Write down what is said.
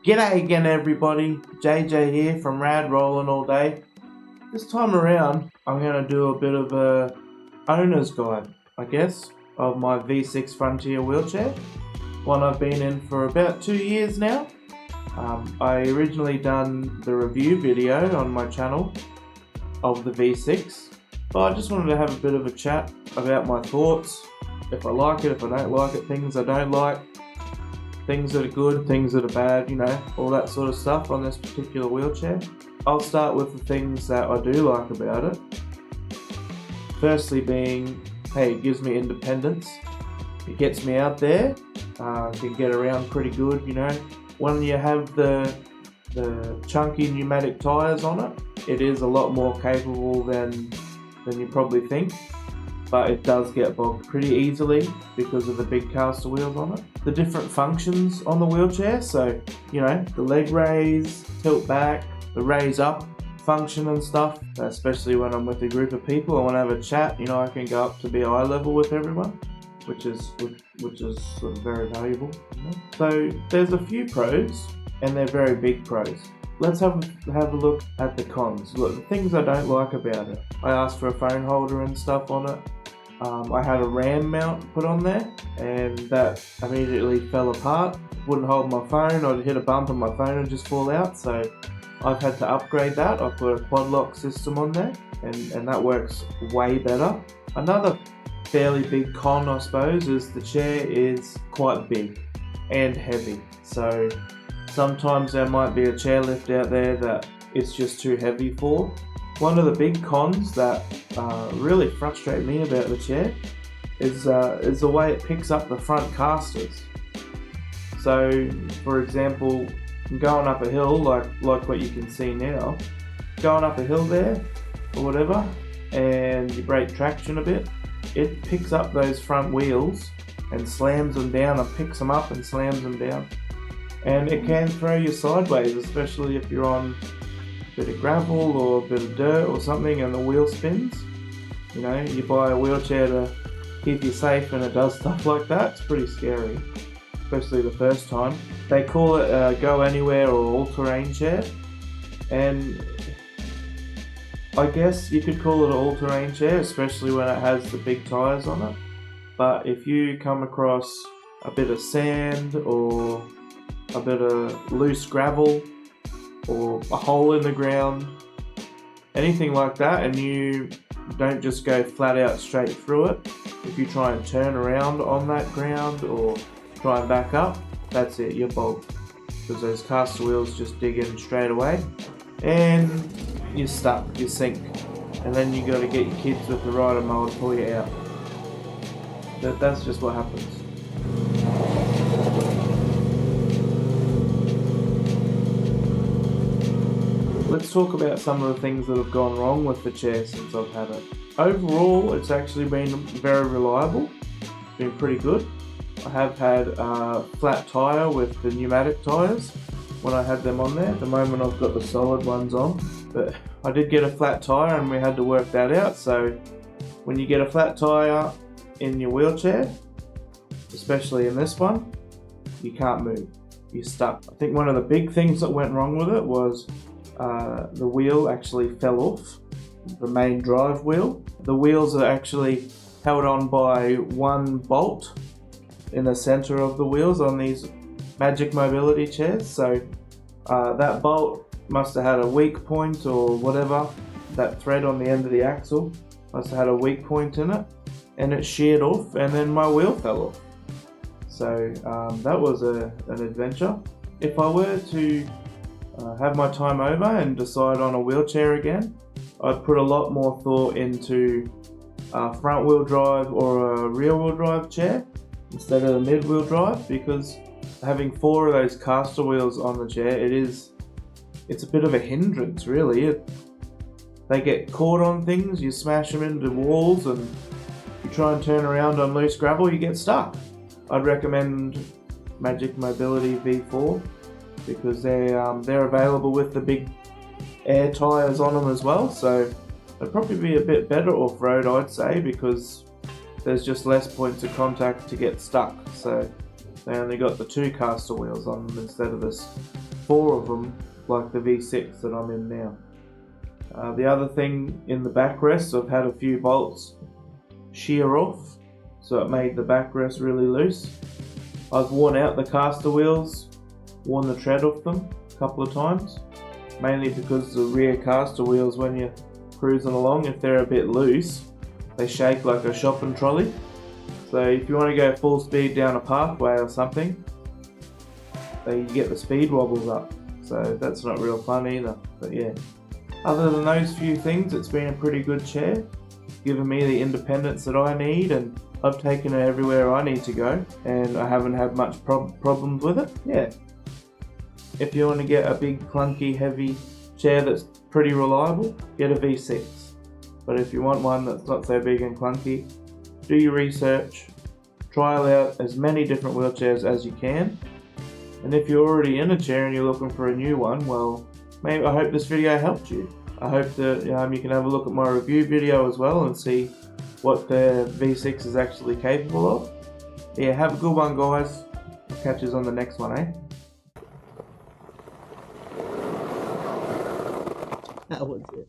G'day again everybody, JJ here from RollinAllDay. This time around I'm going to do a bit of a owner's guide, I guess, of my V6 Frontier wheelchair. One I've been in for about 2 years now. I originally done the review video on my channel of the V6, but I just wanted to have a bit of a chat about my thoughts, if I like it, if I don't like it, things I don't like, things that are good, things that are bad, you know, all that sort of stuff on this particular wheelchair. I'll start with the things that I do like about it. Firstly being, hey, it gives me independence. It gets me out there, can get around pretty good, you know. When you have the chunky pneumatic tyres on it, it is a lot more capable than you probably think. But it does get bogged pretty easily because of the big caster wheels on it. The different functions on the wheelchair, so, you know, the leg raise, tilt back, the raise up function and stuff, especially when I'm with a group of people, I want to have a chat, you know, I can go up to be eye level with everyone, which is sort of very valuable. You know? So there's a few pros, and they're very big pros. Let's have a look at the cons. Look, the things I don't like about it. I asked for a phone holder and stuff on it. I had a RAM mount put on there, and that immediately fell apart. Wouldn't hold my phone, I'd hit a bump and my phone would just fall out, so I've had to upgrade that. I put a quad lock system on there, and that works way better. Another fairly big con, I suppose, is the chair is quite big and heavy. So sometimes there might be a chairlift out there that it's just too heavy for. One of the big cons that really frustrate me about the chair is the way it picks up the front casters. So, for example, going up a hill, like what you can see now, going up a hill there, or whatever, and you break traction a bit, it picks up those front wheels and slams them down, and picks them up and slams them down. And it can throw you sideways, especially if you're on a bit of gravel or a bit of dirt or something and the wheel spins. You know, you buy a wheelchair to keep you safe and it does stuff like that. It's pretty scary, especially the first time. They call it a go anywhere or all-terrain chair, and I guess you could call it an all-terrain chair, especially when it has the big tyres on it. But if you come across a bit of sand or a bit of loose gravel or a hole in the ground, anything like that, and you don't just go flat out straight through it, if you try and turn around on that ground or try and back up, that's it, you're bogged, because those caster wheels just dig in straight away and you're stuck, you sink, and then you got to get your kids with the rider mower to pull you out. That's just what happens. Let's talk about some of the things that have gone wrong with the chair since I've had it. Overall, it's actually been very reliable. It's been pretty good. I have had a flat tyre with the pneumatic tyres when I had them on there. At the moment I've got the solid ones on, but I did get a flat tyre and we had to work that out. So when you get a flat tyre in your wheelchair, especially in this one, you can't move. You're stuck. I think one of the big things that went wrong with it was the wheel actually fell off, the main drive wheel. The wheels are actually held on by one bolt in the center of the wheels on these Magic Mobility chairs. So that bolt must have had a weak point or whatever, that thread on the end of the axle must have had a weak point in it, and it sheared off, and then my wheel fell off. So that was an adventure. If I were to have my time over and decide on a wheelchair again, I'd put a lot more thought into a front wheel drive or a rear wheel drive chair instead of a mid wheel drive, because having 4 of those caster wheels on the chair, it's a bit of a hindrance really. They get caught on things, you smash them into walls, and you try and turn around on loose gravel, you get stuck. I'd recommend Magic Mobility V4 because they're available with the big air tyres on them as well, so they'd probably be a bit better off-road, I'd say, because there's just less points of contact to get stuck, so they only got the 2 caster wheels on them instead of this 4 of them like the V6 that I'm in now. The other thing in the backrest, I've had a few bolts shear off, so it made the backrest really loose. I've worn out the caster wheels, worn the tread off them a couple of times, mainly because the rear caster wheels, when you're cruising along, if they're a bit loose, they shake like a shopping trolley. So if you want to go full speed down a pathway or something, you get the speed wobbles up. So that's not real fun either. But yeah, other than those few things, it's been a pretty good chair, given me the independence that I need, and I've taken it everywhere I need to go, and I haven't had much problems with it. Yeah. If you want to get a big, clunky, heavy chair that's pretty reliable, get a V6. But if you want one that's not so big and clunky, do your research, trial out as many different wheelchairs as you can, and if you're already in a chair and you're looking for a new one, well, maybe I hope this video helped you. I hope that you can have a look at my review video as well and see what the V6 is actually capable of. Yeah, have a good one, guys. I'll catch you on the next one, eh? That was it.